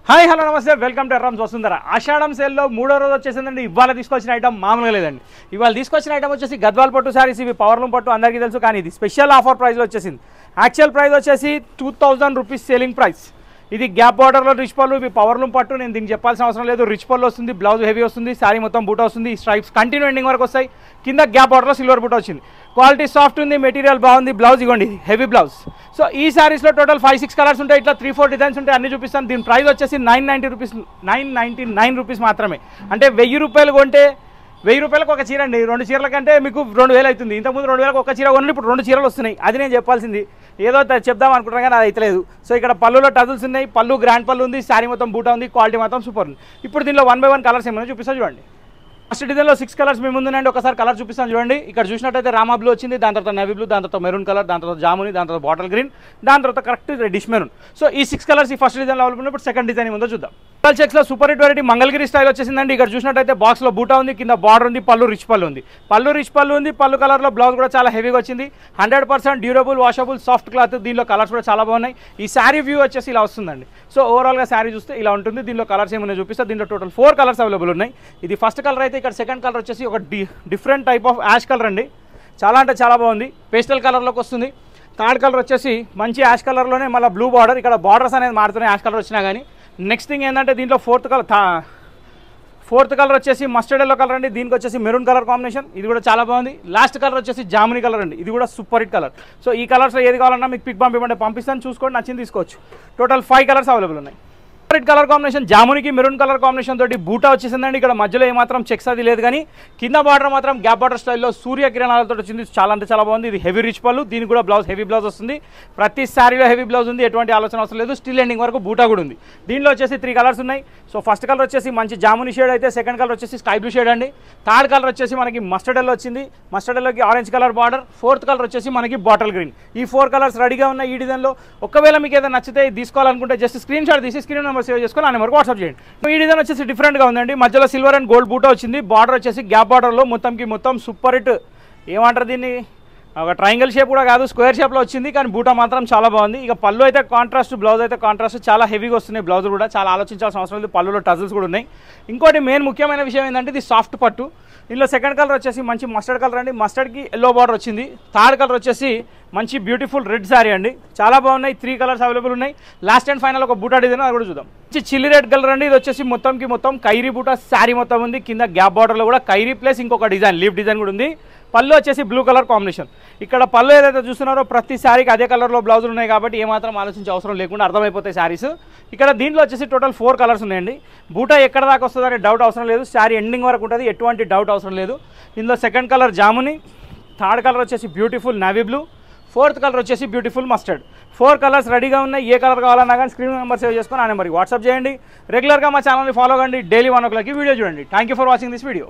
Hi hello నమస్తే welcome to Errams Vasundhara. ఆషాఢం సేల్లో మూడో రోజు వచ్చేసిందండి. ఇవాళ తీసుకొచ్చిన ఐటమ్ మామూలుగా లేదండి. ఇవాళ తీసుకొచ్చిన ఐటమ్ వచ్చేసి గద్వాల్ పట్టు శారీస్. ఇవి పవర్లూమ్ పట్టు అందరికీ తెలుసు, కానీ ఇది స్పెషల్ ఆఫర్ ప్రైస్లో వచ్చేసింది. యాక్చువల్ ప్రైస్ వచ్చేసి 2000 రూపీస్ సేలింగ్ ప్రైస్. ఇది గ్యాప్ బార్డర్లో రిచ్ పళ్ళు. ఇవి పవర్లూమ్ పట్టు. నేను దీనికి చెప్పాల్సిన అవసరం లేదు. రిచ్ పళ్ళు వస్తుంది, బ్లౌజ్ హెవీ వస్తుంది, శారీ మొత్తం బూట వస్తుంది. స్ట్రైప్స్ కంటిన్యూ ఎండింగ్ వరకు వస్తాయి. కింద గ్యాప్ బార్డర్లో సిల్వర్ బూట వచ్చింది. క్వాలిటీ సాఫ్ట్ ఉంది, మెటీరియల్ బాగుంది. బ్లౌజ్ ఇవ్వండి, హెవీ బ్లౌజ్. సో ఈ శారీస్లో టోటల్ 5-6 కలర్స్ ఉంటాయి. ఇట్లా 3-4 డిజైన్స్ ఉంటాయి. అన్ని చూపిస్తాను. దీని ప్రైస్ వచ్చేసి 999 రూపీస్ మాత్రమే. అంటే 1000 రూపాయలు కొంటే 1000 రూపాయలకు ఒక చీర అండి. 2 చీరల కంటే మీకు 2000 అవుతుంది. ఇంతకుముందు 2000కు ఒక చీర కొనండి, ఇప్పుడు 2 చీరలు వస్తున్నాయి. అది నేను చెప్పాల్సింది. ఏదో చెప్దాం అనుకుంటున్నా కానీ అది అయితలేదు. సో ఇక్కడ పళ్ళులో టజల్స్ ఉన్నాయి. పళ్ళు గ్రాండ్ పళ్ళు ఉంది, శారీ మొత్తం బూటా ఉంది, క్వాలిటీ మాత్రం సూపర్ ఉంది. ఇప్పుడు దీనిలో 1 by 1 కలర్స్ ఏమైనా చూపిస్తా చూడండి. ఫస్ట్ డిజైన్లో 6 కలర్స్ మీ ముందునండి. ఒకసారి కలర్ చూపిస్తాను చూడండి. ఇక్కడ చూసినట్టయితే రామా బ్లూ వచ్చింది, దాని తర్వాత నేవీ బ్లూ, దాని తర్వాత మెరూన్ కలర్, దాని తర్వాత జాముని, దాని తర్వాత బాటిల్ గ్రీన్, దాని తర్వాత కరెక్ట్ రెడ్డిష్ మెరూన్. సో ఈ 6 కలర్స్ ఈ ఫస్ట్ డిజైన్లో అవైలబుల్. ఇప్పుడు సెకండ్ డిజైన్ ఉందో చూద్దాం. చెక్స్లో super hit variety Mangalagiri style వచ్చేసిందండి. ఇక్కడ చూసినట్టయితే బాక్స్లో బూటా ఉంది, కింద బార్డర్ ఉంది, పళ్ళు రిచ్ పళ్ళు ఉంది. పళ్ళు రిచ్ పళ్ళు ఉంది, పళ్ళు కలర్లో బ్లౌజ్ కూడా చాలా హెవీగా వచ్చింది. 100% డ్యూరబుల్, వాషబుల్, సాఫ్ట్ క్లాత్. దీనిలో కలర్స్ కూడా చాలా బాగున్నాయి. ఈ శారీ వ్యూ వచ్చేసి ఇలా వస్తుందండి. సో ఓవరాల్గా శారీ చూస్తే ఇలా ఉంటుంది. దీనిలో కలర్స్ ఏమైనా చూపిస్తే దీంట్లో టోటల్ 4 కలర్స్ అవైలబుల్ ఉన్నాయి. ఇది ఫస్ట్ కలర్ అయితే. ఇక్కడ సెకండ్ కలర్ వచ్చేసి ఒక different type of ash colour అండి. చాలా అంటే చాలా బాగుంది. పేస్టల్ కలర్లోకి వస్తుంది. థర్డ్ కలర్ వచ్చేసి మంచి యాష్ కలర్లోనే మళ్ళీ బ్లూ బార్డర్. ఇక్కడ బార్డర్స్ అనేది మారుతున్నాయి యాష్ కలర్ వచ్చినా కానీ. నెక్స్ట్ థింగ్ ఏంటంటే దీంట్లో ఫోర్త్ కలర్ వచ్చేసి మస్టర్డ్ ఎల్లో కలర్ అండి. దీనికి వచ్చేసి మెరూన్ కలర్ కాంబినేషన్. ఇది కూడా చాలా బాగుంది. లాస్ట్ కలర్ వచ్చేసి జాముని కలర్ అండి. ఇది కూడా సూపర్ హిట్ కలర్. సో ఈ కలర్స్లో ఏది కావాలన్నా మీకు పిక్ పంపిస్తాను, చూసుకోండి, నచ్చింది తీసుకోవచ్చు. టోటల్ 5 కలర్స్ అవైలబుల్ ఉన్నాయి. రెడ్ కలర్ కాంబినేషన్, జామునికి మెరూన్ కలర్ కాంబినేషన్ తోటి బూటా వచ్చేసిందండి. ఇక్కడ మధ్యలో ఏమాత్రం చెక్స్ అది లేదు, కానీ కింద బార్డర్ మాత్రం గ్యాప్ బార్డర్ స్టైల్లో సూర్యకిరణాలతో వచ్చింది. చాలా అంటే చాలా బాగుంది. ఇది హెవీ రిచ్ పళ్ళు. దీనికి కూడా బ్లౌజ్ హెవీ బ్లౌజ్ వస్తుంది. ప్రతి శారీలో హెవీ బ్లౌజ్ ఉంది. ఎటువంటి ఆలోచన అవసరం లేదు. స్టిల్ ఎండింగ్ వరకు బూటా కూడా ఉంది. దీనిలో వచ్చేసి 3 కలర్స్ ఉన్నాయి. సో ఫస్ట్ కలర్ వచ్చేసి మంచి జాముని షేడ్ అయితే, సెకండ్ కలర్ వచ్చేసి స్కై బ్లూ షేడ్ అండి. థర్డ్ కలర్ వచ్చేసి మనకి మస్టర్డ్ ఎల్లో వచ్చింది. మస్టర్డ్ ఎల్లోకి orange colour border. Fourth colour వచ్చేసి మనకి బాటిల్ గ్రీన్. ఈ 4 కలర్స్ రెడీగా ఉన్నాయి ఈ డిజైన్లో. ఒకవేళ మీకు ఏదైనా నచ్చితే తీసుకోవాలనుకుంటే జస్ట్ స్క్రీన్ షాట్ తీసి స్క్రీన్ నెంబర్ సేవ్ చేసుకొని అనే వరకు వాట్సాప్ చేయండి. ఈ డిజైన్ వచ్చేసి డిఫరెంట్గా ఉందండి. మధ్యలో సిల్వర్ అండ్ గోల్డ్ బూటా వచ్చింది. బార్డర్ వచ్చేసి గ్యాప్ బార్డర్లో మొత్తం సూపర్ హిట్. ఏమంటారు దీన్ని, ఒక ట్రయాంగిల్ షేప్ కూడా కాదు, స్క్వేర్ షేప్లో వచ్చింది, కానీ బూటా మాత్రం చాలా బాగుంది. ఇక పళ్ళు అయితే కాంట్రాస్ట్, బ్లౌజ్ అయితే కాంట్రాస్ట్. చాలా హెవీగా వస్తున్నాయి. బ్లౌజ్ కూడా చాలా ఆలోచించాల్సిన అవసరం లేదు. పళ్ళులో టజల్స్ కూడా ఉన్నాయి. ఇంకోటి మెయిన్ ముఖ్యమైన విషయం ఏంటంటే ఇది సాఫ్ట్ పట్టు. ఇందులో సెకండ్ కలర్ వచ్చేసి మంచి మస్టర్డ్ కలర్ అండి. మస్టర్డ్కి ఎల్లో బార్డర్ వచ్చింది. థర్డ్ కలర్ వచ్చేసి మంచి బ్యూటిఫుల్ రెడ్ శారీ అండి. చాలా బాగున్నాయి. 3 కలర్స్ అవైలబుల్ ఉన్నాయి. లాస్ట్ అండ్ ఫైనల్ ఒక బూటా డిజైన్, అది కూడా చూద్దాం. చిల్లీ రెడ్ కలర్ అండి. ఇది వచ్చేసి మొత్తం కైరీ బూటా శారీ మొత్తం ఉంది. కింద గ్యాప్ బార్డర్లో కూడా కైరీ ప్లస్ ఇంకొక డిజైన్, లీఫ్ డిజైన్ కూడా ఉంది. పళ్ళు వచ్చేసి బ్లూ కలర్ కాంబినేషన్. ఇక్కడ పళ్ళు ఏదైతే చూస్తున్నారో ప్రతి శారీకి అదే కలర్లో బ్లౌజులు ఉన్నాయి కాబట్టి ఏమాత్రం ఆలోచించే అవసరం లేకుండా అర్థమైపోతాయి శారీస్. ఇక్కడ దీంట్లో వచ్చేసి టోటల్ 4 కలర్స్ ఉన్నాయండి. బూటా ఎక్కడ దాకా వస్తుందనే డౌట్ అవసరం లేదు. శారీ ఎండింగ్ వరకు ఉంటుంది. ఎటువంటి డౌట్ అవసరం లేదు. ఇందులో సెకండ్ కలర్ జాముని, థర్డ్ కలర్ వచ్చేసి beautiful navy blue, fourth colour వచ్చేసి బ్యూటిఫుల్ మస్టర్డ్. 4 కలర్స్ రెడీగా ఉన్నాయి. ఏ కలర్ కావాలన్నా కానీ స్క్రీన్ నెంబర్ సేవ్ చేసుకొని ఆ నెంబర్కి వాట్సాప్ చేయండి. రెగ్యులర్గా మా ఛానల్ని ఫాలో కండి. డైలీ 1 o'clockకి వీడియో చూడండి. Thank you for watching this video.